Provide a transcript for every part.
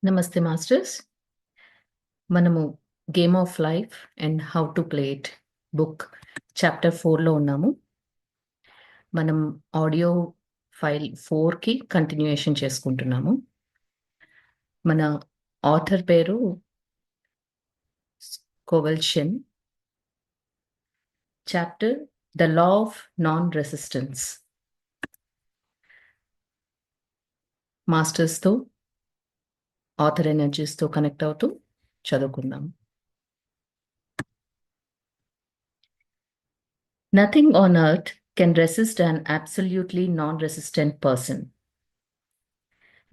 నమస్తే మాస్టర్స్. మనము game of life and how to play it book chapter 4లో ఉన్నాము. మనం ఆడియో ఫైల్ 4కి కంటిన్యూయేషన్ చేసుకుంటున్నాము. మన ఆథర్ పేరు Scovel Shinn. Chapter the law of non resistance. మాస్టర్స్తో ఆథర్ ఎనర్జీస్తో కనెక్ట్ అవుతూ చదువుకుందాం. Nothing on earth can resist an absolutely non-resistant person.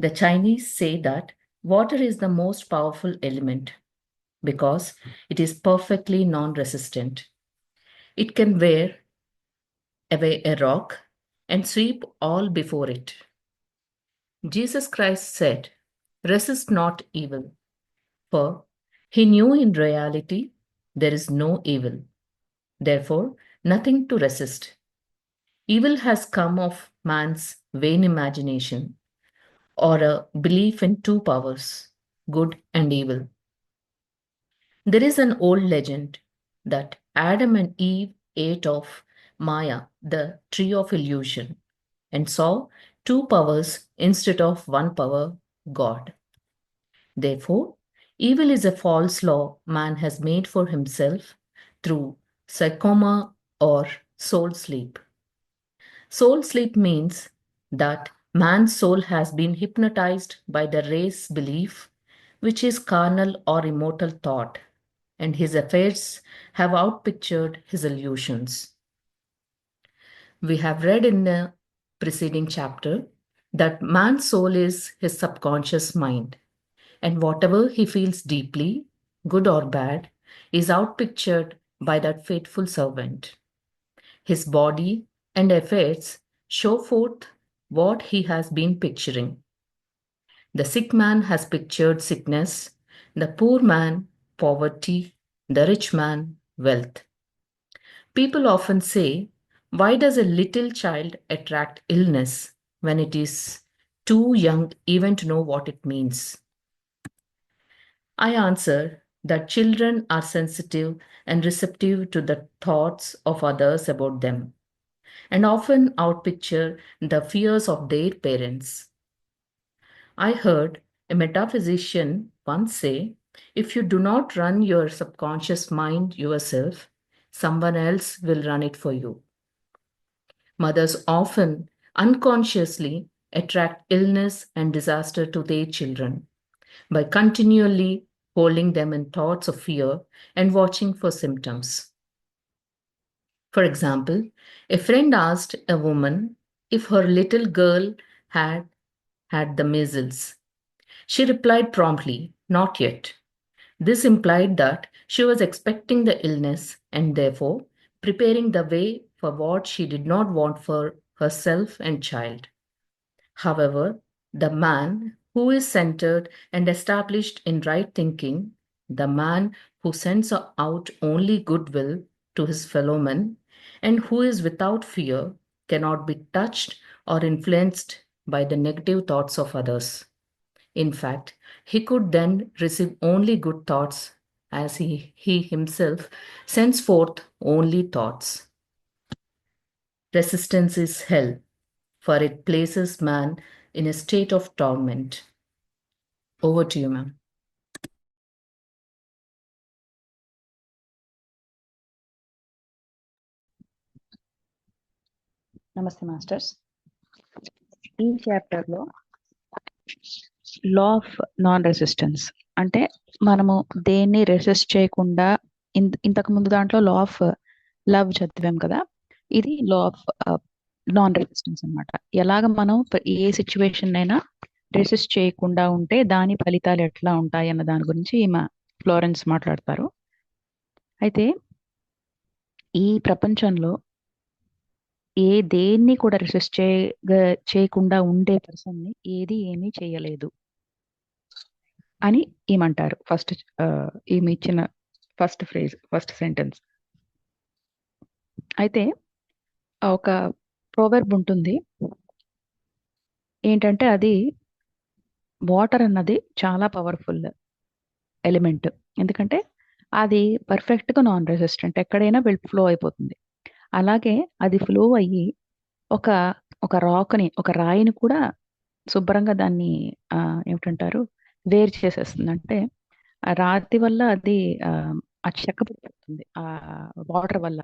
The Chinese say that water is the most powerful element because it is perfectly non-resistant. It can wear away a rock and sweep all before it. Jesus Christ said, "Resist not evil," for he knew in reality there is no evil. Therefore, nothing to resist. Evil has come of man's vain imagination or a belief in two powers, good and evil. There is an old legend that Adam and Eve ate of Maya, the tree of illusion, and saw two powers instead of one power, God. Therefore, evil is a false law man has made for himself through psychoma or soul sleep. Soul sleep means that man's soul has been hypnotized by the race belief, which is carnal or immortal thought, and his affairs have outpictured his illusions. We have read in the preceding chapter that man's soul is his subconscious mind, and whatever he feels deeply, good or bad, is outpictured by that faithful servant. His body and affairs show forth what he has been picturing. The sick man has pictured sickness, the poor man, poverty, the rich man, wealth. People often say, "Why does a little child attract illness when it is too young even to know what it means?" I answer that children are sensitive and receptive to the thoughts of others about them, and often outpicture the fears of their parents. I heard a metaphysician once say, "If you do not run your subconscious mind yourself, someone else will run it for you." Mothers often unconsciously attract illness and disaster to their children by continually holding them in thoughts of fear and watching for symptoms. For example, a friend asked a woman if her little girl had the measles. She replied promptly, "Not yet." This implied that she was expecting the illness and therefore preparing the way for what she did not want for herself and child. However, the man who is centered and established in right thinking, the man who sends out only goodwill to his fellow men, and who is without fear, cannot be touched or influenced by the negative thoughts of others. In fact, he could then receive only good thoughts, as he himself sends forth only thoughts. Resistance is hell, for it places man in a state of torment. Over to you, ma'am. నమస్తే masters. ఈ చాప్టర్లో లా of non resistance అంటే మనము దేన్ని resist చేయకుండా ఇంతకు ముందు దాంట్లో లా ఆఫ్ లవ్ చదివాం కదా, ఇది లా ఆఫ్ నాన్ రెసిస్టెన్స్ అన్నమాట. ఎలాగ మనం ఏ సిచ్యువేషన్ అయినా రెసిస్ట్ చేయకుండా ఉంటే దాని ఫలితాలు ఎట్లా ఉంటాయి అన్న దాని గురించి ఈమె ఫ్లోరెన్స్ మాట్లాడతారు. అయితే ఈ ప్రపంచంలో దేన్ని కూడా రెసిస్ట్ చేయకుండా ఉండే పర్సన్ని ఏది ఏమీ చేయలేదు అని ఏమంటారు. ఫస్ట్ ఈమె ఇచ్చిన ఫస్ట్ ఫ్రేజ్, ఫస్ట్ సెంటెన్స్. అయితే ఒక ప్రోవర్బ్ ఉంటుంది, ఏంటంటే అది వాటర్ అన్నది చాలా పవర్ఫుల్ ఎలిమెంట్. ఎందుకంటే అది పర్ఫెక్ట్గా నాన్ రెసిస్టెంట్, ఎక్కడైనా ఫ్లో అయిపోతుంది. అలాగే అది ఫ్లో అయ్యి ఒక ఒక రాక్ని, ఒక రాయిని కూడా శుభ్రంగా దాన్ని ఏమిటంటారు, వేరు చేసేస్తుంది. అంటే ఆ రాతి వల్ల అది ఆ ఆ చెక్క పడిపోతుంది ఆ వాటర్ వల్ల.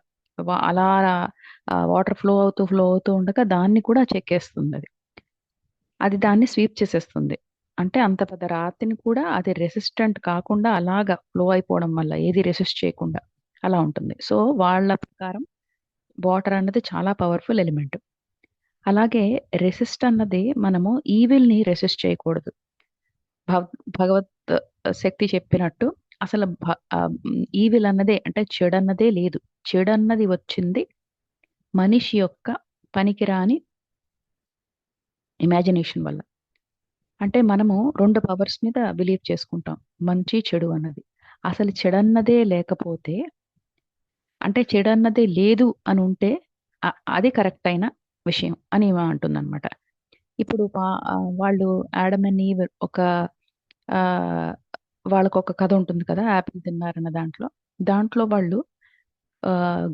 అలా వాటర్ ఫ్లో అవుతూ ఉండగా దాన్ని కూడా చెక్కేస్తుంది అది. అది దాన్ని స్వీప్ చేసేస్తుంది. అంటే అంత పెద్ద రాతిని కూడా అది రెసిస్టెంట్ కాకుండా అలాగా ఫ్లో అయిపోవడం వల్ల, ఏది రెసిస్ట్ చేయకుండా అలా ఉంటుంది. సో వాళ్ళ ప్రకారం వాటర్ అన్నది చాలా పవర్ఫుల్ ఎలిమెంట్. అలాగే రెసిస్ట్ అన్నది, మనము ఈవిల్ ని రెసిస్ట్ చేయకూడదు. భగవత్ శక్తి చెప్పినట్టు అసలు ఈవిల్ అన్నదే, అంటే చెడు అన్నదే లేదు. చెడు అన్నది వచ్చింది మనిషి యొక్క పనికిరాని ఇమాజినేషన్ వల్ల. అంటే మనము రెండు పవర్స్ మీద బిలీవ్ చేసుకుంటాం, మంచి చెడు అన్నది. అసలు చెడన్నదే లేకపోతే, అంటే చెడన్నదే లేదు అని ఉంటే అది కరెక్ట్ అయిన విషయం అని అంటుందన్నమాట. ఇప్పుడు వాళ్ళు ఆడమ్ అండ్ ఈవ్ ఒక ఆ వాళ్ళకు ఒక కథ ఉంటుంది కదా, యాపిల్ తిన్నారన్న దాంట్లో. దాంట్లో వాళ్ళు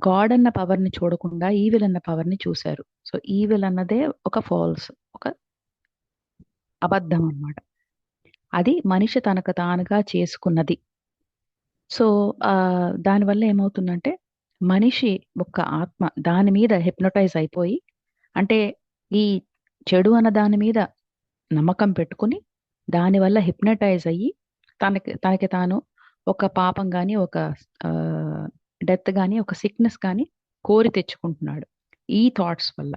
గాడ్ అన్న పవర్ ని చూడకుండా ఈవిల్ అన్న పవర్ ని చూశారు. సో ఈవిల్ అన్నదే ఒక ఫాల్స్, ఒక అబద్ధం అన్నమాట. అది మనిషి తనకు తానుగా చేసుకున్నది. సో దానివల్ల ఏమవుతుందంటే, మనిషి ఒక ఆత్మ దాని మీద హిప్నటైజ్ అయిపోయి, అంటే ఈ చెడు అన్న దాని మీద నమ్మకం పెట్టుకుని దానివల్ల హిప్నటైజ్ అయ్యి తనకి తనకి తాను ఒక పాపం కానీ, ఒక డెత్ కానీ, ఒక సిక్నెస్ కానీ కోరి తెచ్చుకుంటున్నాడు ఈ థాట్స్ వల్ల.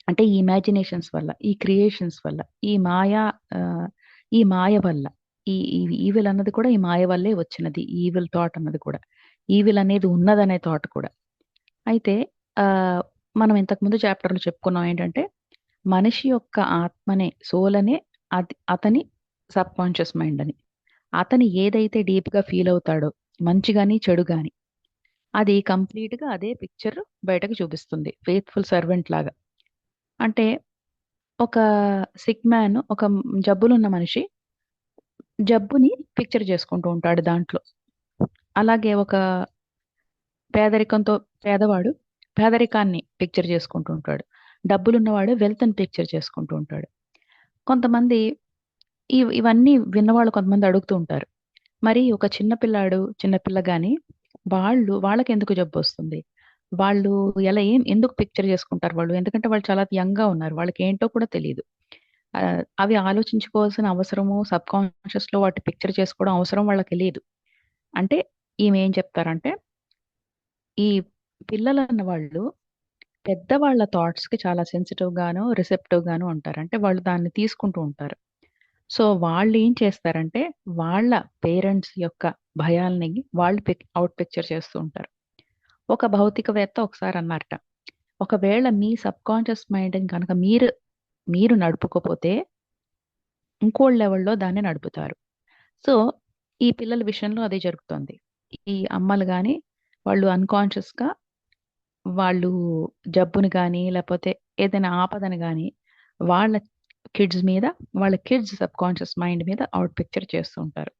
అంటే ఈ ఇమాజినేషన్స్ వల్ల, ఈ క్రియేషన్స్ వల్ల, ఈ మాయా ఆ, ఈ మాయ వల్ల, ఈ ఈవిల్ అన్నది కూడా ఈ మాయ వల్లే వచ్చినది. ఈవిల్ థాట్ అన్నది కూడా, ఈవిల్ అనేది ఉన్నదనే థాట్ కూడా. అయితే ఆ మనం ఇంతకుముందు చాప్టర్లో చెప్పుకున్నాం ఏంటంటే, మనిషి యొక్క ఆత్మనే, సోలనే అతని సబ్ కాన్షియస్ మైండ్ అని. అతని ఏదైతే డీప్ గా ఫీల్ అవుతాడో, మంచి గాని చెడు గాని, అది కంప్లీట్ గా అదే పిక్చర్ బయటకు చూపిస్తుంది, ఫెయిత్ఫుల్ సర్వెంట్ లాగా. అంటే ఒక సిక్ మ్యాన్, ఒక జబ్బులున్న మనిషి జబ్బుని పిక్చర్ చేసుకుంటూ ఉంటాడు దాంట్లో. అలాగే ఒక పేదరికంతో పేదవాడు పేదరికాన్ని పిక్చర్ చేసుకుంటూ ఉంటాడు. డబ్బులున్నవాడు వెల్త్ ని పిక్చర్ చేసుకుంటూ ఉంటాడు. కొంతమంది ఇవన్నీ విన్నవాళ్ళు కొంతమంది అడుగుతూ ఉంటారు, మరి ఒక చిన్న పిల్లాడు, చిన్నపిల్ల గాని వాళ్ళకి ఎందుకు జబ్బు వస్తుంది? వాళ్ళు ఎందుకు పిక్చర్ చేసుకుంటారు వాళ్ళు? ఎందుకంటే వాళ్ళు చాలా యంగ్ గా ఉన్నారు, వాళ్ళకి ఏంటో కూడా తెలియదు. అవి ఆలోచించుకోవాల్సిన అవసరము, సబ్ కాన్షియస్ లో వాటి పిక్చర్ చేసుకోవడం అవసరం వాళ్ళకి లేదు. అంటే ఈమె ఏం చెప్తారంటే, ఈ పిల్లలన్న వాళ్ళు పెద్దవాళ్ళ థాట్స్ కి చాలా సెన్సిటివ్ గాను, రిసెప్టివ్ గాను ఉంటారు. అంటే వాళ్ళు దాన్ని తీసుకుంటూ ఉంటారు. సో వాళ్ళు ఏం చేస్తారంటే, వాళ్ళ పేరెంట్స్ యొక్క భయాల్ని వాళ్ళు అవుట్ పిక్చర్ చేస్తూ ఉంటారు. ఒక భౌతికవేత్త ఒకసారి అన్నారట, ఒకవేళ మీ సబ్ కాన్షియస్ మైండ్ కనుక మీరు మీరు నడుపుకోపోతే ఇంకోళ్ళ లెవెల్లో దాన్ని నడుపుతారు. సో ఈ పిల్లల విషయంలో అదే జరుగుతుంది. ఈ అమ్మలు గాని వాళ్ళు అన్కాన్షియస్ గా వాళ్ళు జబ్బుని గాని, లేకపోతే ఏదైనా ఆపదని గాని వాళ్ళ కిడ్స్ మీద, వాళ్ళ కిడ్స్ సబ్ కాన్షియస్ మైండ్ మీద అవుట్ పిక్చర్ చేస్తూ ఉంటారు.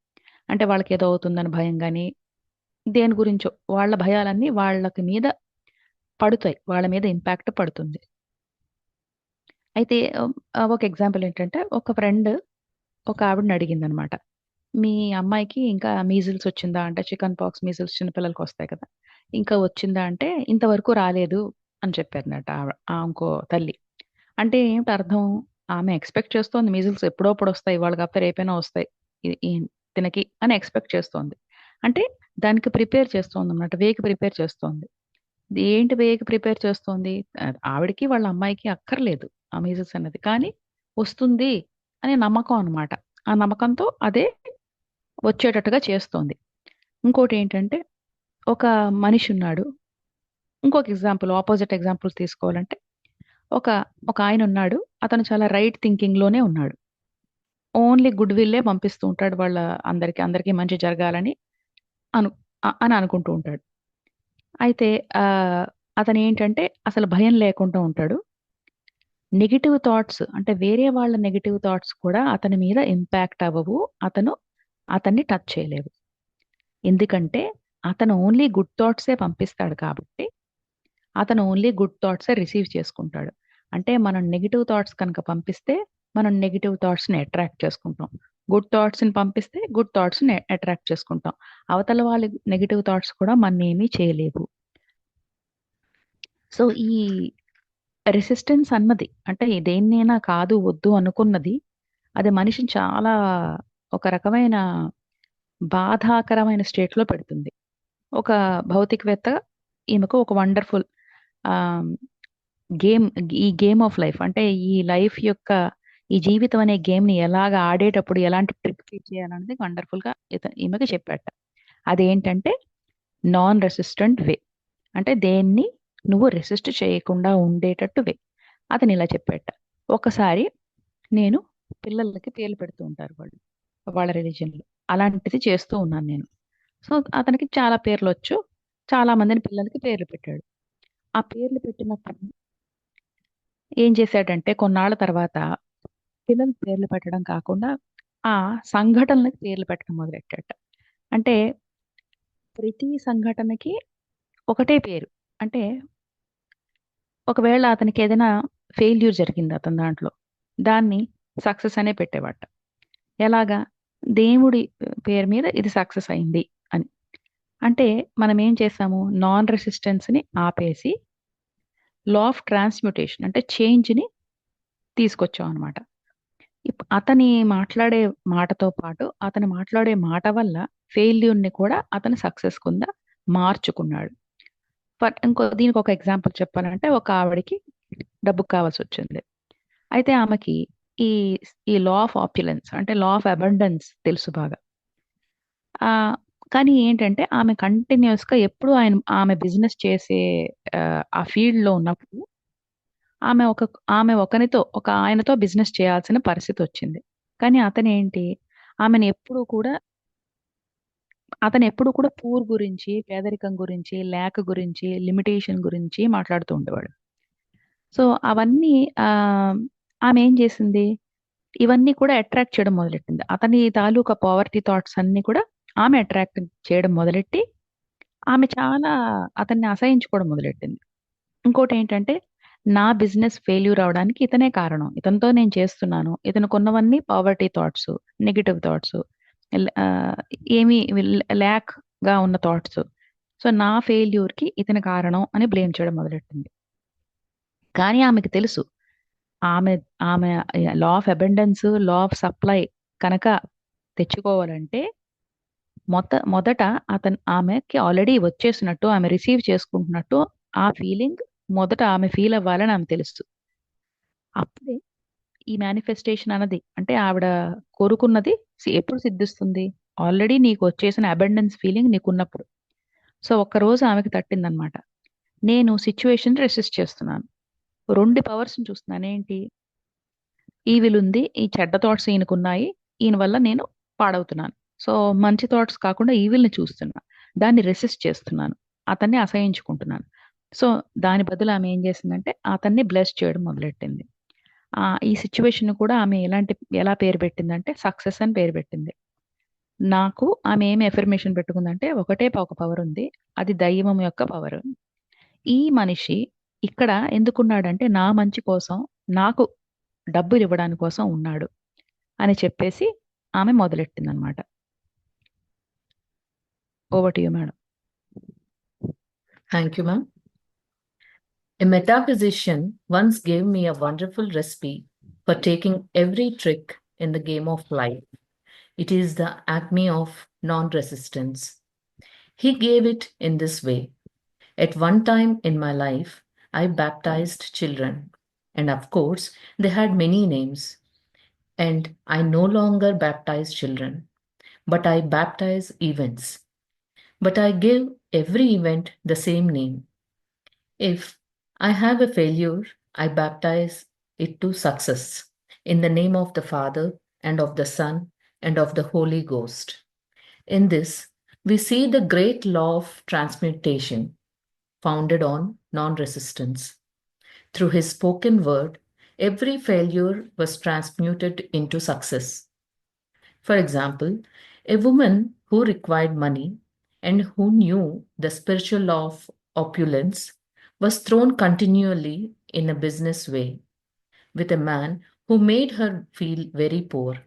అంటే వాళ్ళకి ఏదో అవుతుందని భయం గాని, దేని గురించో వాళ్ళ భయాలన్నీ వాళ్ళకి మీద పడుతాయి, వాళ్ళ మీద ఇంపాక్ట్ పడుతుంది. అయితే ఒక ఎగ్జాంపుల్ ఏంటంటే, ఒక ఫ్రెండ్ ఒక ఆవిడని అడిగింది అనమాట, మీ అమ్మాయికి ఇంకా మీజిల్స్ వచ్చిందా అంటే, చికెన్ పాక్స్ మీజిల్స్ చిన్నపిల్లలకి వస్తాయి కదా, ఇంకా వచ్చిందా అంటే, ఇంతవరకు రాలేదు అని చెప్పారనట ఇంకో తల్లి. అంటే ఏమిటి అర్థం? ఆమె ఎక్స్పెక్ట్ చేస్తోంది మీజిల్స్ ఎప్పుడోప్పుడు వస్తాయి, వాళ్ళకి కాకపోతే రేపైనా వస్తాయి తినకి అని ఎక్స్పెక్ట్ చేస్తోంది. అంటే దానికి ప్రిపేర్ చేస్తోంది అన్నమాట, వేకి ప్రిపేర్ చేస్తోంది. ఏంటి వేకి ప్రిపేర్ చేస్తోంది? ఆవిడకి వాళ్ళ అమ్మాయికి అక్కర్లేదు ఆ మీజిల్స్ అన్నది, కానీ వస్తుంది అనే నమ్మకం అన్నమాట. ఆ నమ్మకంతో అదే వచ్చేటట్టుగా చేస్తోంది. ఇంకోటి ఏంటంటే, ఒక మనిషి ఉన్నాడు. ఇంకొక ఎగ్జాంపుల్, ఆపోజిట్ ఎగ్జాంపుల్స్ తీసుకోవాలంటే, ఒక ఒక ఆయన ఉన్నాడు. అతను చాలా రైట్ థింకింగ్ లోనే ఉన్నాడు. ఓన్లీ గుడ్ విల్లే పంపిస్తూ ఉంటాడు వాళ్ళ అందరికీ మంచి జరగాలని అను అని అనుకుంటూ ఉంటాడు. అయితే అతను ఏంటంటే అసలు భయం లేకుండా ఉంటాడు. నెగిటివ్ థాట్స్ అంటే వేరే వాళ్ళ నెగిటివ్ థాట్స్ కూడా అతని మీద ఇంపాక్ట్ అవ్వవు. అతన్ని టచ్ చేయలేవు. ఎందుకంటే అతను ఓన్లీ గుడ్ థాట్సే పంపిస్తాడు కాబట్టి అతను ఓన్లీ గుడ్ థాట్సే రిసీవ్ చేసుకుంటాడు. అంటే మనం నెగిటివ్ థాట్స్ కనుక పంపిస్తే మనం నెగిటివ్ థాట్స్ని అట్రాక్ట్ చేసుకుంటాం. గుడ్ థాట్స్ని పంపిస్తే గుడ్ థాట్స్ని అట్రాక్ట్ చేసుకుంటాం. అవతల వాళ్ళ నెగిటివ్ థాట్స్ కూడా మన ఏమీ చేయలేవు. సో ఈ రెసిస్టెన్స్ అన్నది అంటే దేన్నైనా కాదు వద్దు అనుకున్నది అది మనిషిని చాలా ఒక రకమైన బాధాకరమైన స్టేట్లో పెడుతుంది. ఒక భౌతికవేత్త ఈమెకు ఒక వండర్ఫుల్ గేమ్ ఈ గేమ్ ఆఫ్ లైఫ్ అంటే ఈ లైఫ్ యొక్క ఈ జీవితం అనే గేమ్ ని ఎలాగ ఆడేటప్పుడు ఎలాంటి ట్రిక్ చేయాలన్నది వండర్ఫుల్ గా ఈమెకి చెప్పాట. అదేంటంటే నాన్ రెసిస్టెంట్ వే అంటే దేన్ని నువ్వు రెసిస్ట్ చేయకుండా ఉండేటట్టు వే. అతను ఇలా చెప్పాట. ఒకసారి నేను పిల్లలకి పేర్లు పెడుతూ ఉంటారు వాళ్ళు వాళ్ళ రిలీజన్లో, అలాంటిది చేస్తూ ఉన్నాను నేను. సో అతనికి చాలా పేర్లు వచ్చు, చాలా మందిని పిల్లలకి పేర్లు పెట్టాడు. ఆ పేర్లు పెట్టినప్పుడు ఏం చేశాడంటే కొన్నాళ్ళ తర్వాత పిల్లలకి పేర్లు పెట్టడం కాకుండా ఆ సంఘటనలకు పేర్లు పెట్టడం మొదలెట్టాట. అంటే ప్రతి సంఘటనకి ఒకటే పేరు. అంటే ఒకవేళ అతనికి ఏదైనా ఫెయిల్యూర్ జరిగింది అతని దాంట్లో, దాన్ని సక్సెస్ అనే పెట్టేవాట. ఎలాగా? దేవుడి పేరు మీద ఇది సక్సెస్ అయింది అని. అంటే మనం ఏం చేసాము, నాన్ రెసిస్టెన్స్ని ఆపేసి లా ఆఫ్ ట్రాన్స్మ్యూటేషన్ అంటే చేంజ్ని తీసుకొచ్చాం అనమాట. అతని మాట్లాడే మాటతో పాటు అతను మాట్లాడే మాట వల్ల ఫెయిల్యూర్ని కూడా అతను సక్సెస్ కింద మార్చుకున్నాడు. దీనికి ఒక ఎగ్జాంపుల్ చెప్పాలంటే ఒక ఆవిడకి డబ్బు కావాల్సి వచ్చింది. అయితే ఆమెకి ఈ ఈ లా ఆఫ్ ఆప్యులెన్స్ అంటే లా ఆఫ్ అబండెన్స్ తెలుసు బాగా. కానీ ఏంటంటే ఆమె కంటిన్యూస్గా ఎప్పుడు ఆమె బిజినెస్ చేసే ఆ ఫీల్డ్లో ఉన్నప్పుడు ఆమె ఒక ఆయనతో బిజినెస్ చేయాల్సిన పరిస్థితి వచ్చింది. కానీ అతను ఎప్పుడు కూడా పూర్ గురించి, పేదరికం గురించి, ల్యాక్ గురించి, లిమిటేషన్ గురించి మాట్లాడుతూ ఉండేవాడు. సో అవన్నీ ఆమె ఏం చేసింది, ఇవన్నీ కూడా అట్రాక్ట్ చేయడం మొదలెట్టింది. అతని తాలూకా పావర్టీ థాట్స్ అన్ని కూడా ఆమె అట్రాక్ట్ చేయడం మొదలెట్టి ఆమె చాలా అతన్ని అసహించుకోవడం మొదలెట్టింది. ఇంకోటి ఏంటంటే నా బిజినెస్ ఫెయిల్యూర్ అవడానికి ఇతనే కారణం, ఇతనితో నేను చేస్తున్నాను, ఇతనికి ఉన్నవన్నీ పావర్టీ థాట్స్, నెగిటివ్ థాట్స్, ఏమీ ల్యాక్ గా ఉన్న థాట్స్. సో నా ఫెయిల్యూర్కి ఇతని కారణం అని బ్లేమ్ చేయడం మొదలెట్టింది. కానీ ఆమెకు తెలుసు ఆమె ఆమె law of abundance, law of supply కనుక తెచ్చుకోవాలంటే మొదట ఆమెకి ఆల్రెడీ వచ్చేసినట్టు, ఆమె రిసీవ్ చేసుకుంటున్నట్టు ఆ ఫీలింగ్ మొదట ఆమె ఫీల్ అవ్వాలని ఆమె తెలుసు. అప్పుడే ఈ మేనిఫెస్టేషన్ అన్నది అంటే ఆవిడ కోరుకున్నది ఎప్పుడు సిద్ధిస్తుంది, ఆల్రెడీ నీకు వచ్చేసిన అబెండెన్స్ ఫీలింగ్ నీకున్నప్పుడు. సో ఒక్కరోజు ఆమెకి తట్టిందనమాట, నేను సిచ్యువేషన్ రెసిస్ట్ చేస్తున్నాను, 2 పవర్స్ని చూస్తున్నాను. ఏంటి, ఈవిల్ ఉంది, ఈ చెడ్డ థాట్స్ ఈయనకున్నాయి, ఈయన వల్ల నేను పాడవుతున్నాను. సో మంచి థాట్స్ కాకుండా ఈవిల్ని చూస్తున్నా, దాన్ని రెసిస్ట్ చేస్తున్నాను, అతన్ని అసహించుకుంటున్నాను. సో దాని బదులు ఆమె ఏం చేసిందంటే అతన్ని బ్లెస్ చేయడం మొదలెట్టింది. ఈ సిచ్యువేషన్ కూడా ఆమె ఎలా పేరు పెట్టిందంటే సక్సెస్ అని పేరు పెట్టింది. నాకు ఆమె ఏమి ఎఫర్మేషన్ పెట్టుకుందంటే ఒకటే ఒక పవర్ ఉంది, అది దైవం యొక్క పవర్. ఈ మనిషి ఇక్కడ ఎందుకున్నాడంటే నా మంచి కోసం, నాకు డబ్బులు ఇవ్వడానికి కోసం ఉన్నాడు అని చెప్పేసి ఆమె మొదలెట్టింది అనమాట. Over to you madam. Thank you, ma'am. A metaphysician once gave me a wonderful recipe for taking every trick in the game of life. It is the acme of non-resistance. He gave it in this way. At one time in my life, I baptized children, and of course, they had many names. And I no longer baptize children, but I baptize events. But I give every event the same name. If I have a failure, I baptize it to success in the name of the Father and of the Son and of the Holy Ghost. In this, we see the great law of transmutation founded on non-resistance. Through his spoken word, Every failure was transmuted into success. For example, a woman who required money and who knew the spiritual law of opulence was thrown continually in a business way with a man who made her feel very poor.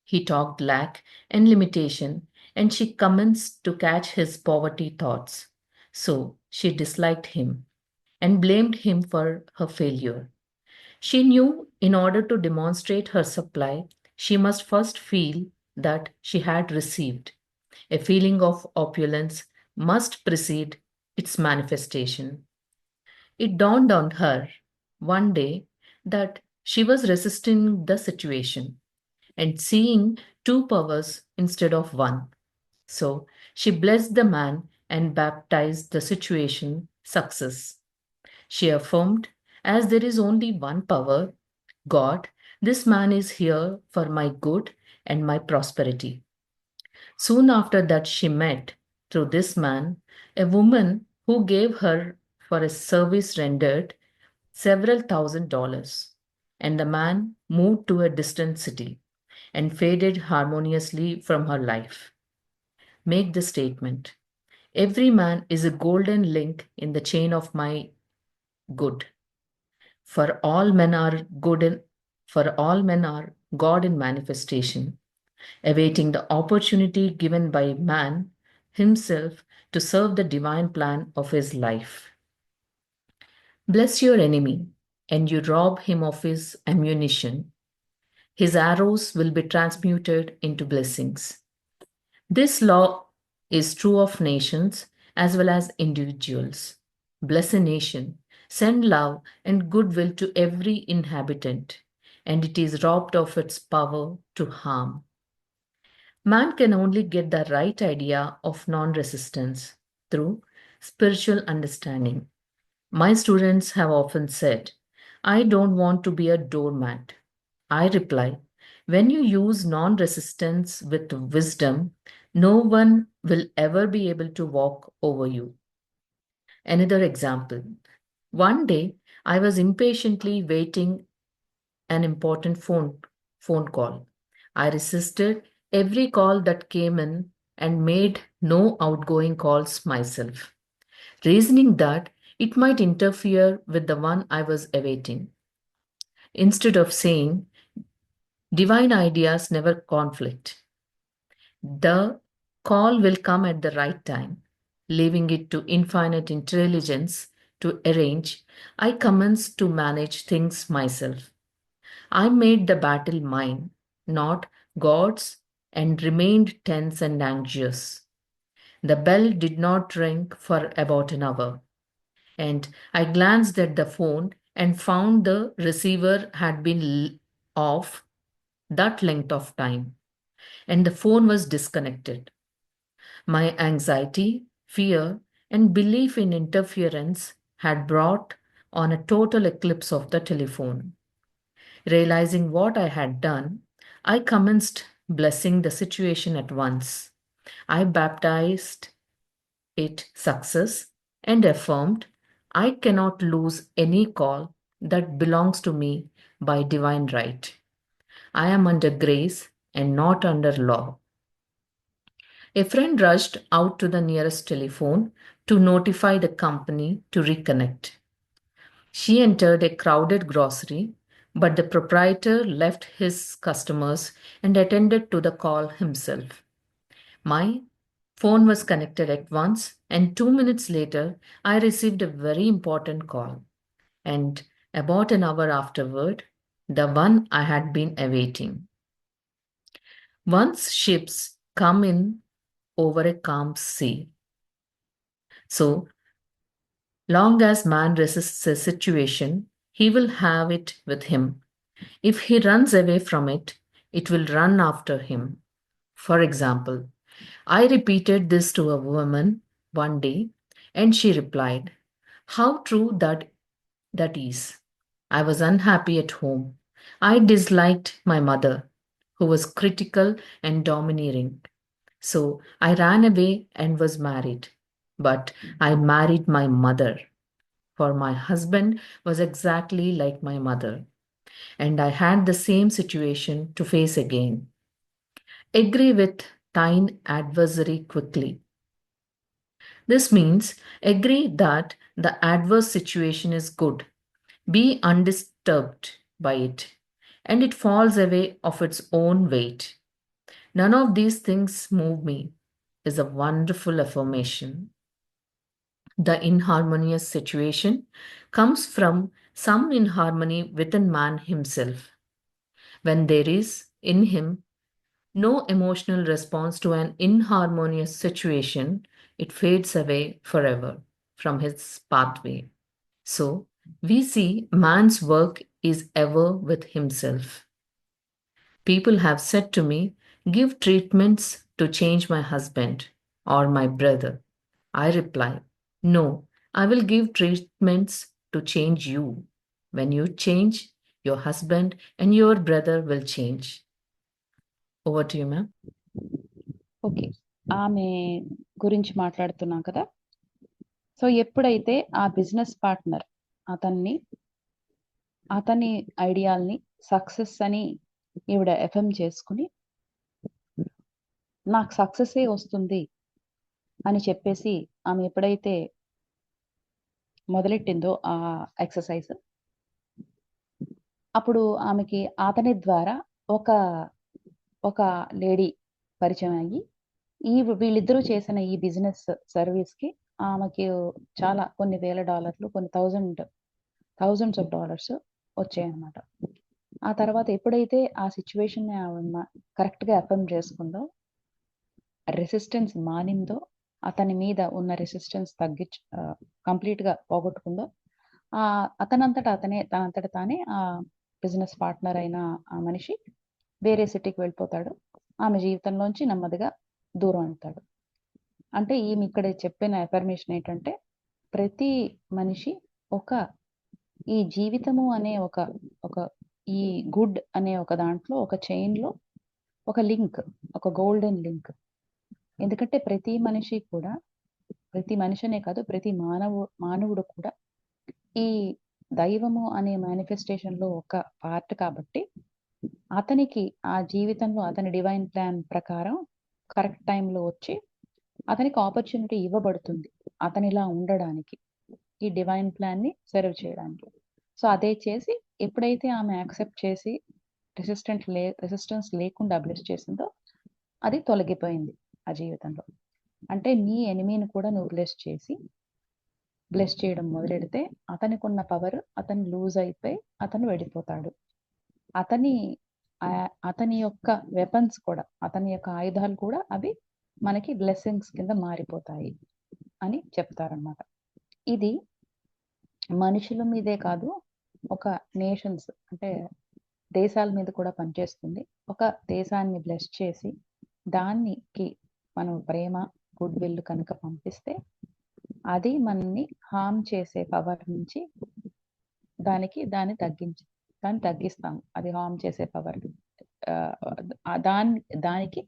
He talked lack and limitation, and she commenced to catch his poverty thoughts. So she disliked him and blamed him for her failure. She knew in order to demonstrate her supply, she must first feel that she had received. A feeling of opulence must precede its manifestation. It dawned on her one day that she was resisting the situation and seeing two powers instead of one. So she blessed the man and baptized the situation success. She affirmed, as there is only one power, God, this man is here for my good and my prosperity. Soon after that, she met, through this man, a woman who gave her for a service rendered several $1,000s, and the man moved to a distant city and faded harmoniously from her life. Make the statement: every man is a golden link in the chain of my good. For all men are for all men are God in manifestation, awaiting the opportunity given by man himself to serve the divine plan of his life. Bless your enemy, and you rob him of his ammunition. His arrows will be transmuted into blessings. This law is true of nations as well as individuals. Bless a nation, send love and goodwill to every inhabitant, and it is robbed of its power to harm. Man can only get the right idea of non resistance through spiritual understanding. My students have often said, I don't want to be a doormat. I reply, when you use non resistance with wisdom, no one will ever be able to walk over you. Another example. One day, I was impatiently waiting an important phone call. I resisted every call that came in and made no outgoing calls myself, reasoning that it might interfere with the one I was awaiting. Instead of saying, divine ideas never conflict, the call will come at the right time, leaving it to infinite intelligence to arrange, I commenced to manage things myself. I made the battle mine, not God's, and remained tense and anxious. The bell did not ring for about an hour, and I glanced at the phone and found the receiver had been off that length of time, and the phone was disconnected. My anxiety, fear, and belief in interference had brought on a total eclipse of the telephone. Realizing what I had done, I commenced blessing the situation at once. I baptized it success and affirmed, I cannot lose any call that belongs to me by divine right. I am under grace and not under law. A friend rushed out to the nearest telephone to notify the company to reconnect. She entered a crowded grocery, but the proprietor left his customers and attended to the call himself. My phone was connected at once, and 2 minutes later, I received a very important call. And about an hour afterward, the one I had been awaiting. Once ships come in over a calm sea. So long as man resists a situation, he will have it with him. If he runs away from it, it will run after him. For example, I repeated this to a woman one day, and she replied, how true that is. I was unhappy at home. I disliked my mother, who was critical and domineering. So I ran away and was married. But I married my mother. for my husband was exactly like my mother, and I had the same situation to face again. Agree with thine adversary quickly. This means agree that the adverse situation is good, be undisturbed by it, and it falls away of its own weight. None of these things move me is a wonderful affirmation. The inharmonious situation comes from some inharmony within man himself. When there is in him no emotional response to an inharmonious situation, it fades away forever from his pathway. So, we see man's work is ever with himself. People have said to me, give treatments to change my husband or my brother. I reply, no, I will give treatments to change you. When you change, your husband and your brother will change. Over to you, ma'am. Okay, ఆమె గురించి మాట్లాడుతున్నాం కదా. So ఎప్పుడైతే ఆ business partner అతని ఐడియాల్ని success అని ఈవిడ FM చేసుకుని నాకు సక్సెసే వస్తుంది అని చెప్పేసి ఆమె ఎప్పుడైతే మొదలెట్టిందో ఆ ఎక్సర్సైజ్, అప్పుడు ఆమెకి అతని ద్వారా ఒక లేడీ పరిచయం అయ్యి వీళ్ళిద్దరూ చేసిన ఈ బిజినెస్ సర్వీస్కి ఆమెకి చాలా కొన్ని వేల డాలర్లు, కొన్ని థౌజండ్స్ ఆఫ్ డాలర్స్ వచ్చాయన్నమాట. ఆ తర్వాత ఎప్పుడైతే ఆ సిచ్యువేషన్ కరెక్ట్గా అఫర్మ్ చేసుకుందో, రెసిస్టెన్స్ మానిందో, అతని మీద ఉన్న రెసిస్టెన్స్ కంప్లీట్గా పోగొట్టుకుందో, తనంతట తానే ఆ బిజినెస్ పార్ట్నర్ అయిన ఆ మనిషి వేరే సిటీకి వెళ్ళిపోతాడు. ఆమె జీవితంలోంచి నెమ్మదిగా దూరం అవుతాడు. అంటే ఈమె ఇక్కడ చెప్పిన ఎఫర్మేషన్ ఏంటంటే, ప్రతి మనిషి ఈ జీవితము అనే ఈ గుడ్ అనే ఒక దాంట్లో, ఒక చైన్లో ఒక లింక్, ఒక గోల్డెన్ లింక్. ఎందుకంటే ప్రతి మనిషి కూడా, ప్రతి మనిషినే కాదు, ప్రతి మానవుడు కూడా ఈ దైవము అనే మేనిఫెస్టేషన్లో ఒక పార్ట్ కాబట్టి, అతనికి ఆ జీవితంలో అతని డివైన్ ప్లాన్ ప్రకారం కరెక్ట్ టైంలో వచ్చి అతనికి ఆపర్చునిటీ ఇవ్వబడుతుంది అతనిలా ఉండడానికి, ఈ డివైన్ ప్లాన్ని సర్వ్ చేయడానికి. సో అదే చేసి ఎప్పుడైతే ఆమె యాక్సెప్ట్ చేసి రెసిస్టెన్స్ లేకుండా బ్లెస్ చేసిందో, అది తొలగిపోయింది ఆ జీవితంలో. అంటే నీ ఎనిమీని కూడా నువ్వు బ్లెస్ చేయడం మొదలెడితే అతనికి ఉన్న పవర్ అతను లూజ్ అయిపోయి అతను వెళ్ళిపోతాడు. అతని యొక్క వెపన్స్ కూడా, అతని యొక్క ఆయుధాలు కూడా అవి మనకి బ్లెస్సింగ్స్ కింద మారిపోతాయి అని చెప్తారనమాట. ఇది మనుషుల మీదే కాదు, ఒక నేషన్స్ అంటే దేశాల మీద కూడా పనిచేస్తుంది. ఒక దేశాన్ని బ్లెస్ చేసి దానికి మనం ప్రేమ, గుడ్ విల్ కనుక పంపిస్తే, అది మనల్ని హార్మ్ చేసే పవర్ నుంచి దాన్ని తగ్గిస్తాం. అది హార్మ్ చేసే పవర్, దానికి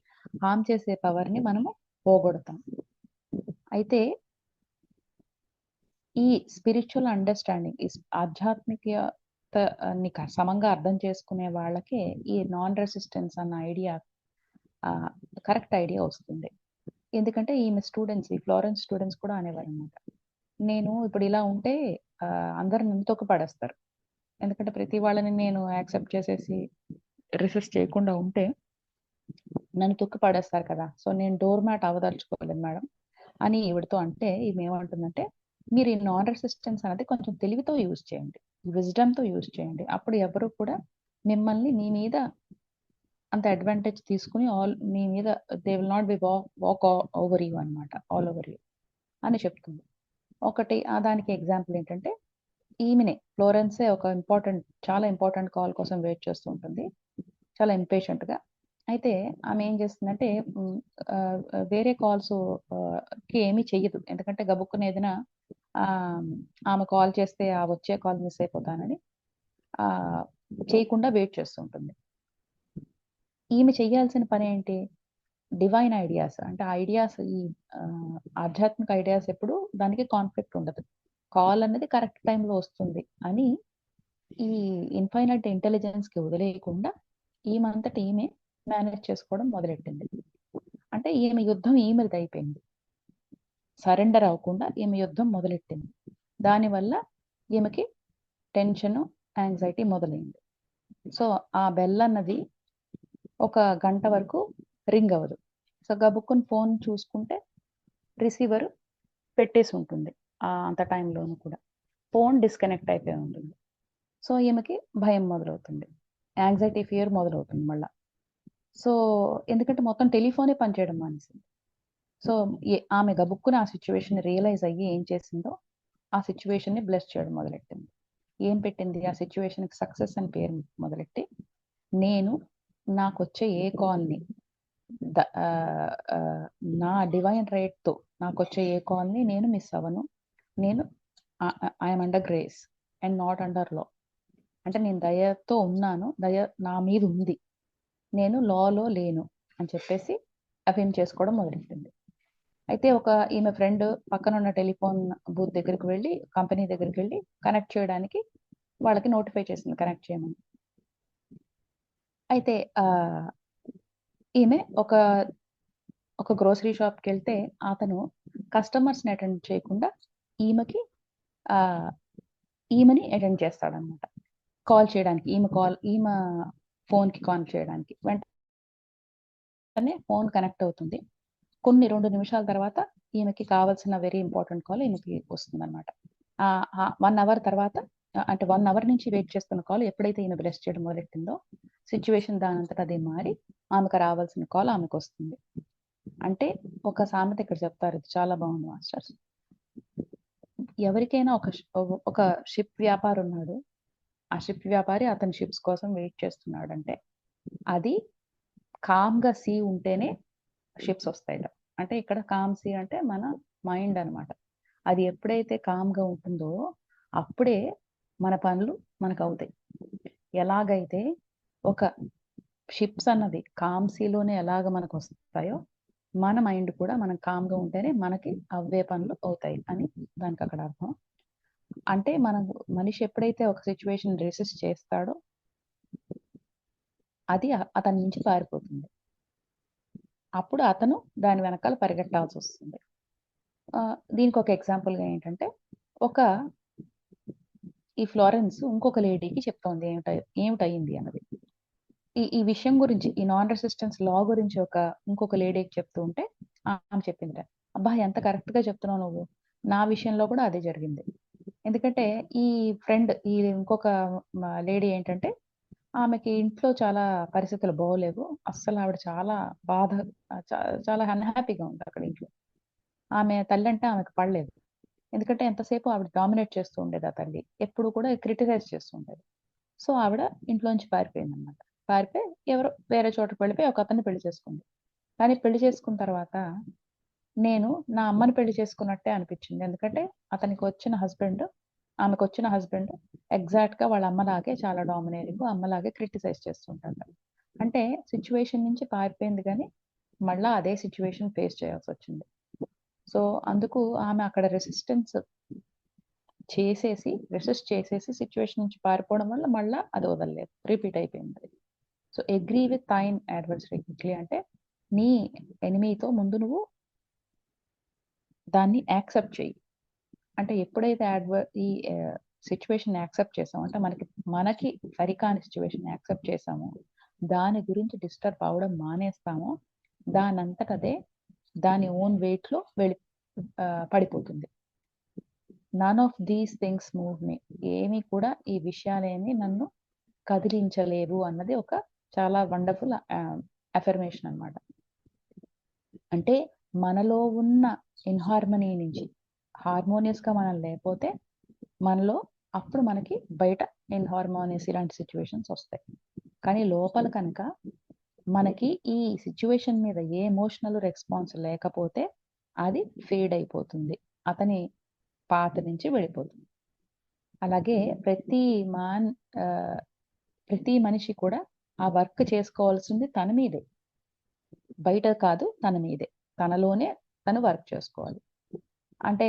హార్మ్ చేసే పవర్ని మనము పోగొడతాం. అయితే ఈ స్పిరిచువల్ అండర్స్టాండింగ్, ఈ ఆధ్యాత్మికతని సమంగా అర్థం చేసుకునే వాళ్ళకే ఈ నాన్ రెసిస్టెన్స్ అన్న ఐడియా, కరెక్ట్ ఐడియా వస్తుంది. ఎందుకంటే ఈమె స్టూడెంట్స్, ఈ ఫ్లోరెన్స్ స్టూడెంట్స్ కూడా అనేవారు అనమాట, నేను ఇప్పుడు ఇలా ఉంటే అందరు నన్ను తొక్కిపడేస్తారు. ఎందుకంటే ప్రతి వాళ్ళని నేను యాక్సెప్ట్ చేసేసి రెసిస్ట్ చేయకుండా ఉంటే నన్ను తొక్కిపడేస్తారు కదా. సో నేను డోర్ మ్యాట్ అవదలుచుకోలేదు మేడం అని ఈవిడతో అంటే, ఈమె ఏమంటుందంటే, మీరు ఈ నాన్ రెసిస్టెన్స్ అనేది కొంచెం తెలివితో యూజ్ చేయండి, విజ్డమ్తో యూజ్ చేయండి. అప్పుడు ఎవరు కూడా మిమ్మల్ని మీ మీద అంత అడ్వాంటేజ్ తీసుకుని మీ మీద they will not be walk over you అనమాట, ఆల్ ఓవర్ యూ అని చెప్తుంది. ఒకటి దానికి ఎగ్జాంపుల్ ఏంటంటే, ఈమెనే ఫ్లోరెన్సే చాలా ఇంపార్టెంట్ కాల్ కోసం వెయిట్ చేస్తూ ఉంటుంది, చాలా ఇంపేషెంట్గా. అయితే ఆమె ఏం చేస్తుందంటే, వేరే కాల్స్ కి ఏమీ చెయ్యదు. ఎందుకంటే గబుక్కున ఏదైనా ఆమె కాల్ చేస్తే ఆ వచ్చే కాల్ మిస్ అయిపోతానని చేయకుండా వెయిట్ చేస్తుంటుంది. ఈమె చేయాల్సిన పని ఏంటి, డివైన్ ఐడియాస్ అంటే ఐడియాస్, ఈ ఆధ్యాత్మిక ఐడియాస్ ఎప్పుడు దానికి కాన్ఫ్లిక్ట్ ఉండదు. కాల్ అనేది కరెక్ట్ టైంలో వస్తుంది అని ఈ ఇన్ఫైనైట్ ఇంటెలిజెన్స్కి వదిలేయకుండా ఈమంతట ఈమె మేనేజ్ చేసుకోవడం మొదలెట్టింది. అంటే ఈమె యుద్ధం ఈమెది అయిపోయింది, సరెండర్ అవ్వకుండా ఈమె యుద్ధం మొదలెట్టింది. దానివల్ల ఈమెకి టెన్షన్, యాంగ్జైటీ మొదలైంది. సో ఆ బెల్ అన్నది ఒక గంట వరకు రింగ్ అవ్వదు. సో గబుక్కుని ఫోన్ చూసుకుంటే రిసీవర్ పెట్టేసి ఉంటుంది. అంత టైంలోనూ కూడా ఫోన్ డిస్కనెక్ట్ అయిపోయి ఉంటుంది. సో ఈమెకి భయం మొదలవుతుంది, యాంగ్జైటీ, ఫియర్ మొదలవుతుంది మళ్ళా. సో ఎందుకంటే మొత్తం టెలిఫోనే పనిచేయడం మానేసింది. సో ఆమె గబుక్కుని ఆ సిచ్యువేషన్ రియలైజ్ అయ్యి ఏం చేసిందో ఆ సిచ్యువేషన్ని బ్లెస్ చేయడం మొదలెట్టింది. ఏం పెట్టింది? ఆ సిచ్యువేషన్కి సక్సెస్ అని పేరు మొదలెట్టి, నేను నాకు వచ్చే ఏ కాల్ని నా డివైన్ రైట్తో నాకు వచ్చే ఏ కాల్ని నేను మిస్ అవ్వను. నేను I'm under grace and not under లా. అంటే నేను దయతో ఉన్నాను, దయ నా మీద ఉంది, నేను లాలో లేను అని చెప్పేసి అఫర్మ్ చేసుకోవడం మొదలెట్టింది. అయితే ఈమె ఫ్రెండ్ పక్కన ఉన్న టెలిఫోన్ బూత్ దగ్గరికి వెళ్ళి, కంపెనీ దగ్గరికి వెళ్ళి కనెక్ట్ చేయడానికి వాళ్ళకి నోటిఫై చేసింది, కనెక్ట్ చేయమని. అయితే ఈమె ఒక గ్రోసరీ షాప్కి వెళ్తే అతను కస్టమర్స్ని అటెండ్ చేయకుండా ఈమెని అటెండ్ చేస్తాడనమాట, కాల్ చేయడానికి. ఈమె ఫోన్కి కాల్ చేయడానికి వెంటనే ఫోన్ కనెక్ట్ అవుతుంది. కొన్ని 2 నిమిషాల తర్వాత ఈమెకి కావాల్సిన వెరీ ఇంపార్టెంట్ కాల్ ఈమెకి వస్తుంది అనమాట. 1 అవర్ తర్వాత, అంటే 1 అవర్ నుంచి వెయిట్ చేస్తున్న కాల్ ఎప్పుడైతే ఈమె బ్లెస్ చేయడం మొదలెట్టిందో సిచ్యువేషన్ దానంతట అదే మారి ఆమెకు రావాల్సిన కాల్ ఆమెకు వస్తుంది. అంటే ఒక సామెత ఇక్కడ చెప్తారు, ఇది చాలా బాగుంది మాస్టర్స్. ఎవరికైనా ఒక షిప్ వ్యాపారి ఉన్నాడు, ఆ షిప్ వ్యాపారి అతని షిప్స్ కోసం వెయిట్ చేస్తున్నాడు. అంటే అది కామ్గా సీ ఉంటేనే షిప్స్ వస్తాయి. అంటే ఇక్కడ కామ్ సీ అంటే మన మైండ్ అనమాట. అది ఎప్పుడైతే కామ్గా ఉంటుందో అప్పుడే మన పనులు మనకు అవుతాయి. ఎలాగైతే ఒక షిప్స్ అన్నది కామ్ సీలోనే ఎలాగ మనకు వస్తాయో, మన మైండ్ కూడా మనం కామ్గా ఉంటేనే మనకి అవే పనులు అవుతాయి అని దానికి అక్కడ అర్థం. అంటే మనిషి ఎప్పుడైతే ఒక సిచ్యువేషన్ రెసిస్ట్ చేస్తాడో అది అతని నుంచి పారిపోతుంది. అప్పుడు అతను దాని వెనకాల పరిగెట్టాల్సి వస్తుంది. దీనికి ఒక ఎగ్జాంపుల్గా ఏంటంటే, ఈ ఫ్లోరెన్స్ ఇంకొక లేడీకి చెప్తోంది ఏమిటయింది అన్నది. ఈ విషయం గురించి, ఈ నాన్ రెసిస్టెన్స్ లా గురించి ఇంకొక లేడీకి చెప్తూ ఉంటే ఆమె చెప్పింది, అబ్బా ఎంత కరెక్ట్గా చెప్తున్నావు నువ్వు, నా విషయంలో కూడా అదే జరిగింది. ఎందుకంటే ఈ ఇంకొక లేడీ ఏంటంటే, ఆమెకి ఇంట్లో చాలా పరిస్థితులు బాగోలేవు, అస్సలు ఆవిడ చాలా అన్హ్యాపీగా ఉంది అక్కడ ఇంట్లో. ఆమె తల్లి అంటే ఆమెకు పడలేదు, ఎందుకంటే ఎంతసేపు ఆవిడ డామినేట్ చేస్తూ ఉండేది. ఆ తల్లి ఎప్పుడు కూడా క్రిటిసైజ్ చేస్తూ ఉండేది. సో ఆవిడ ఇంట్లోంచి పారిపోయింది అనమాట. పారిపోయి ఎవరో వేరే చోటకి వెళ్ళిపోయి ఒక అతన్ని పెళ్లి చేసుకుంది. కానీ పెళ్లి చేసుకున్న తర్వాత నేను నా అమ్మని పెళ్లి చేసుకున్నట్టే అనిపించింది. ఎందుకంటే ఆమెకు వచ్చిన హస్బెండ్ ఎగ్జాక్ట్గా వాళ్ళ అమ్మలాగే చాలా డామినేటింగ్, అమ్మలాగే క్రిటిసైజ్ చేస్తుంటారు. అంటే సిచ్యువేషన్ నుంచి పారిపోయింది కానీ మళ్ళా అదే సిచ్యువేషన్ ఫేస్ చేయాల్సి వచ్చింది. సో అందుకు ఆమె అక్కడ రెసిస్ట్ చేసేసి సిచ్యువేషన్ నుంచి పారిపోవడం వల్ల మళ్ళీ అది వదలలేదు, రిపీట్ అయిపోయింది. So agree with thine adversary quickly అంటే నీ ఎనిమీతో ముందు నువ్వు దాన్ని యాక్సెప్ట్ చేయి. అంటే ఎప్పుడైతే ఈ సిచ్యువేషన్ యాక్సెప్ట్ చేసామో, అంటే మనకి సరికాని సిచ్యువేషన్ యాక్సెప్ట్ చేసామో, దాని గురించి డిస్టర్బ్ అవడం మానేస్తామో, దానంతటదే దాని ఓన్ వెయిట్లో పడిపోతుంది. None of these things move me, ఏమీ కూడా ఈ విషయాలేమి నన్ను కదిలించలేవు అన్నది ఒక చాలా వండర్ఫుల్ అఫర్మేషన్ అన్నమాట. అంటే మనలో ఉన్న ఇన్హార్మనీ నుంచి హార్మోనియస్గా మనం లేకపోతే మనలో అప్పుడు మనకి బయట ఇన్హార్మోనియస్ ఇలాంటి సిచ్యువేషన్స్ వస్తాయి. కానీ లోపల కనుక మనకి ఈ సిచ్యువేషన్ మీద ఏ ఎమోషనల్ రెస్పాన్స్ లేకపోతే అది ఫేడ్ అయిపోతుంది, అతని పాత నుంచి వెళ్ళిపోతుంది. అలాగే ప్రతి మనిషి కూడా ఆ వర్క్ చేసుకోవాల్సింది తన మీదే, బయట కాదు, తన మీదే, తనలోనే తను వర్క్ చేసుకోవాలి. అంటే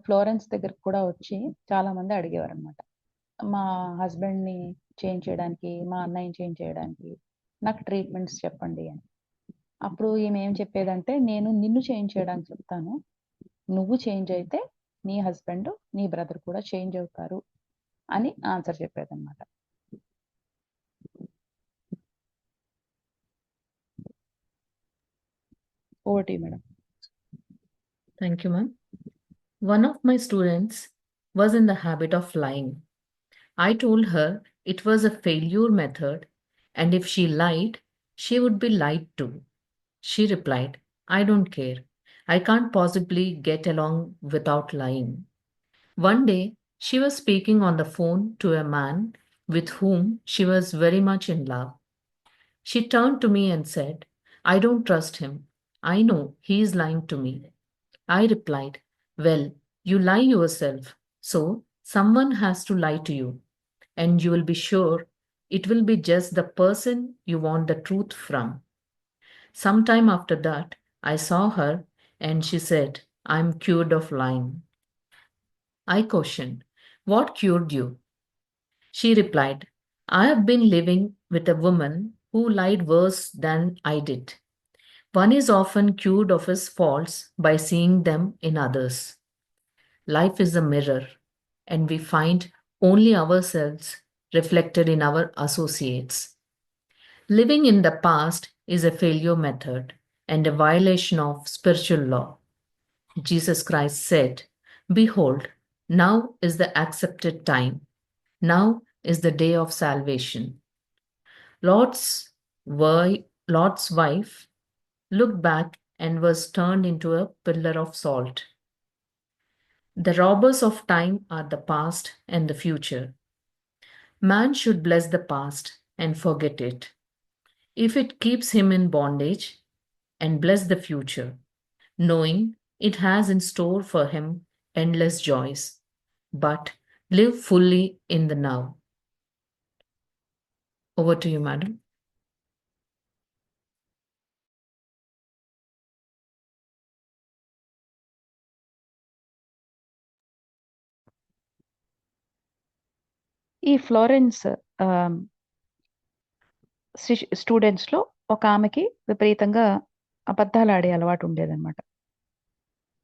ఫ్లోరెన్స్ దగ్గరికి కూడా వచ్చి చాలా మంది అడిగేవారు అనమాట. మా హస్బెండ్ని చేంజ్ చేయడానికి, మా అన్నయ్యని చేంజ్ చేయడానికి నాకు ట్రీట్మెంట్స్ చెప్పండి అని. అప్పుడు ఈమె ఏం చెప్పేదంటే, నేను నిన్ను చేంజ్ చేయడానికి చెప్తాను, నువ్వు చేంజ్ అయితే నీ హస్బెండ్ నీ బ్రదర్ కూడా చేంజ్ అవుతారు అని ఆన్సర్ చెప్పేదన్నమాట. Over to you madam. Thank you, ma'am. One of my students was in the habit of lying. I told her it was a failure method, and if she lied, she would be lied to. She replied, I don't care. I can't possibly get along without lying. One day, she was speaking on the phone to a man with whom she was very much in love. She turned to me and said, I don't trust him. I know he is lying to me. I replied, well, you lie yourself, so someone has to lie to you, and you will be sure it will be just the person you want the truth from. Sometime after that, I saw her and she said, I'm cured of lying. I questioned, what cured you? She replied, I have been living with a woman who lied worse than I did. One is often cured of his faults by seeing them in others. Life is a mirror, and we find only ourselves reflected in our associates. Living in the past is a failure method and a violation of spiritual law. Jesus Christ said, behold, now is the accepted time. Now is the day of salvation. Lot's wife looked back and was turned into a pillar of salt. The robbers of time are the past and the future. Man should bless the past and forget it, if it keeps him in bondage, and bless the future, knowing it has in store for him endless joys, but live fully in the now. Over to you, madam. ఈ Florence స్టూడెంట్స్లో ఒక ఆమెకి విపరీతంగా అబద్ధాలు ఆడే అలవాటు ఉండేదన్నమాట.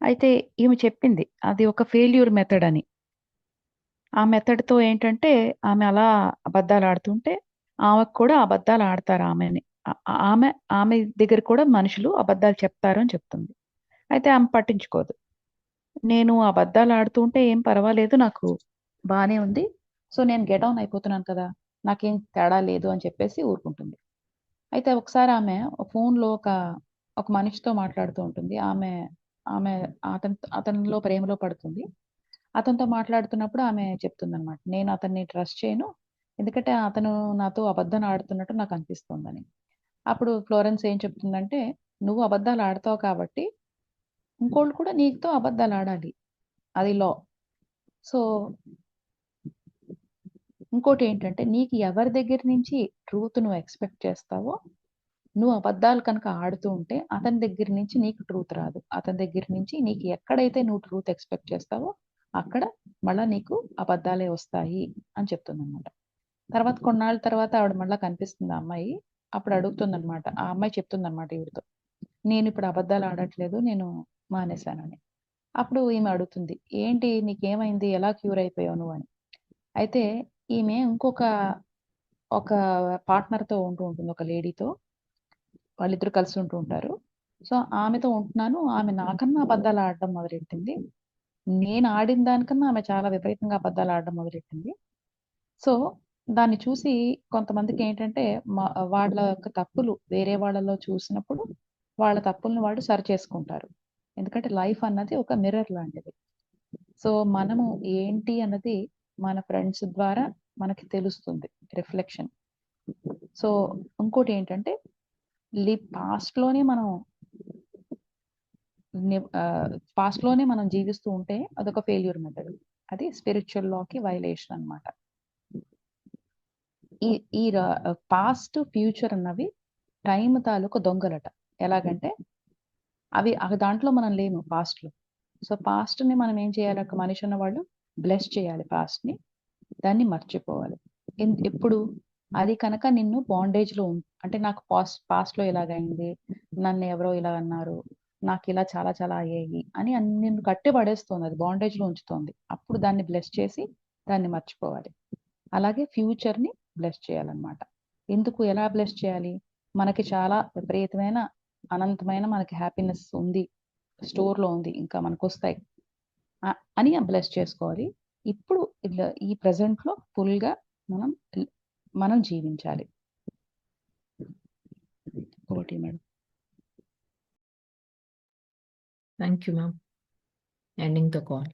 అయితే ఈమె చెప్పింది అది ఒక ఫెయిల్యూర్ మెథడ్ అని. ఆ మెథడ్తో ఏంటంటే ఆమె అలా అబద్ధాలు ఆడుతుంటే ఆమెకు కూడా అబద్ధాలు ఆడతారు ఆమెని. ఆమె ఆమె దగ్గర కూడా మనుషులు అబద్ధాలు చెప్తారు అని చెప్తుంది. అయితే ఆమె పట్టించుకోదు. నేను అబద్ధాలు ఆడుతుంటే ఏం పర్వాలేదు, నాకు బానే ఉంది, సో నేను గెట్ ఆన్ అయిపోతున్నాను కదా, నాకేం తేడా లేదు అని చెప్పేసి ఊరుకుంటుంది. అయితే ఒకసారి ఆమె ఫోన్లో ఒక మనిషితో మాట్లాడుతూ ఉంటుంది. ఆమె ఆమె అతనిలో ప్రేమలో పడుతుంది. అతనితో మాట్లాడుతున్నప్పుడు ఆమె చెప్తుందనమాట, నేను అతన్ని ట్రస్ట్ చేయను, ఎందుకంటే అతను నాతో అబద్ధం ఆడుతున్నట్టు నాకు అనిపిస్తుందని. అప్పుడు ఫ్లోరెన్స్ ఏం చెప్తుందంటే, నువ్వు అబద్ధాలు ఆడతావు కాబట్టి ఇంకోళ్ళు కూడా నీతో అబద్ధాలు ఆడాలి, అది లా. సో ఇంకోటి ఏంటంటే, నీకు ఎవరి దగ్గర నుంచి ట్రూత్ నువ్వు ఎక్స్పెక్ట్ చేస్తావో, నువ్వు అబద్ధాలు కనుక ఆడుతూ ఉంటే అతని దగ్గర నుంచి నీకు ట్రూత్ రాదు. అతని దగ్గర నుంచి నీకు ఎక్కడైతే నువ్వు ట్రూత్ ఎక్స్పెక్ట్ చేస్తావో అక్కడ మళ్ళా నీకు అబద్ధాలే వస్తాయి అని చెప్తుందన్నమాట. తర్వాత కొన్నాళ్ళ తర్వాత ఆవిడ మళ్ళీ కనిపిస్తుంది ఆ అమ్మాయి. అప్పుడు అడుగుతుందన్నమాట, ఆ అమ్మాయి చెప్తుందన్నమాట ఈవిడతో, నేను ఇప్పుడు అబద్ధాలు ఆడట్లేదు, నేను మానేశానని. అప్పుడు ఈమె అడుగుతుంది, ఏంటి నీకేమైంది, ఎలా క్యూర్ అయిపోయావు నువ్వు అని. అయితే ఈమె ఒక పార్ట్నర్తో ఉంటూ ఉంటుంది, ఒక లేడీతో, వాళ్ళిద్దరు కలిసి ఉంటూ ఉంటారు. సో ఆమెతో ఉంటున్నాను, ఆమె నాకన్నా అబద్ధాలు ఆడడం మొదలెట్టింది, నేను ఆడిన దానికన్నా ఆమె చాలా విపరీతంగా అబద్ధాలు ఆడడం మొదలెట్టింది. సో దాన్ని చూసి కొంతమందికి ఏంటంటే వాళ్ళ యొక్క తప్పులు వేరే వాళ్ళలో చూసినప్పుడు వాళ్ళ తప్పుల్ని వాళ్ళు సరి చేసుకుంటారు. ఎందుకంటే లైఫ్ అన్నది ఒక మిర్రర్ లాంటిది. సో మనము ఏంటి అన్నది మన ఫ్రెండ్స్ ద్వారా మనకి తెలుస్తుంది, రిఫ్లెక్షన్. సో ఇంకోటి ఏంటంటే, పాస్ట్ లోనే మనం జీవిస్తూ ఉంటే అదొక ఫెయిల్యూర్ మెథడ్. అది స్పిరిచువల్ లాకి వైలేషన్ అన్నమాట. ఈ పాస్ట్ ఫ్యూచర్ అన్నవి టైం తాలూకు దొంగలట. ఎలాగంటే అవి దాంట్లో మనం లేము పాస్ట్ లో. సో పాస్ట్ ని మనం ఏం చేయాలి, ఒక మనిషి ఉన్న వాళ్ళు బ్లెస్ చేయాలి పాస్ట్ ని, దాన్ని మర్చిపోవాలి. ఎప్పుడు అది కనుక నిన్ను బాండేజ్ లో అంటే నాకు పాస్ట్ లో ఇలాగైంది, నన్ను ఎవరో ఇలా అన్నారు, నాకు ఇలా చాలా చాలా అయ్యాయి అని నిన్ను కట్టి పడేస్తుంది, అది బాండేజ్ లో ఉంచుతుంది. అప్పుడు దాన్ని బ్లెస్ చేసి దాన్ని మర్చిపోవాలి. అలాగే ఫ్యూచర్ ని బ్లెస్ చేయాలన్నమాట. ఎందుకు, ఎలా బ్లెస్ చేయాలి, మనకి చాలా విపరీతమైన అనంతమైన మనకి హ్యాపీనెస్ ఉంది, స్టోర్ లో ఉంది, ఇంకా మనకు వస్తాయి అని బ్లెస్ చేసుకోవాలి. ఇప్పుడు ఈ ప్రెసెంట్ లో ఫుల్ గా మనం జీవించాలి. ఒకటి madam. Thank you, ma'am. Ending the call.